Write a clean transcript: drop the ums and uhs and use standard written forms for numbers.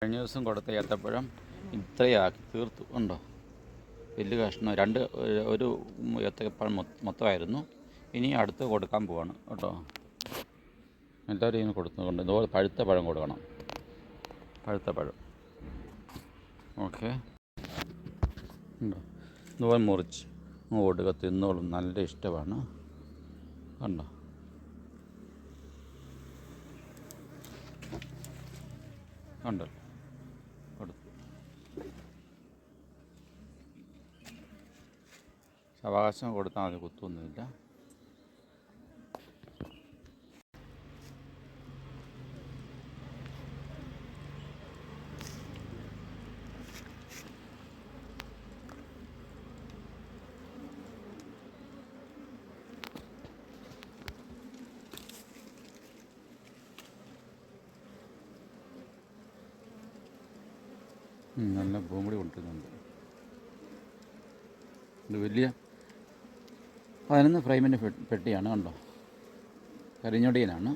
കഴിഞ്ഞ ദിവസം കൊടുത്ത ഏത്തപ്പഴം ഇത്രയാക്കി തീർത്തു. ഉണ്ടോ? വലിയ കഷ്ണം ഒരു ഏത്തപ്പഴം മൊത്തമായിരുന്നു. ഇനി അടുത്ത് കൊടുക്കാൻ പോവാണ് കേട്ടോ. എല്ലാവരും ഇങ്ങനെ കൊടുത്തുകൊണ്ട് ഇതുപോലെ പഴുത്ത പഴം കൊടുക്കണം. പഴുത്ത പഴം ഓക്കെ. ഉണ്ടോ? ഇതുപോലെ മുറിച്ച് കൊടുക്കുക. തിന്നോളും, നല്ല ഇഷ്ടമാണ്. കണ്ടോ? കണ്ടോ? കൊടുത്തു. അവകാശം കൊടുത്താൽ മതി, കുത്തൊന്നുമില്ല. നല്ല പൂമ്പൊടി കൊണ്ടുവരുന്നുണ്ട്. ഇത് വലിയ 11 ഫ്രെയിമിൻ്റെ പെട്ടിയാണ്. കണ്ടോ? കരിഞ്ഞൊടിയനാണ്.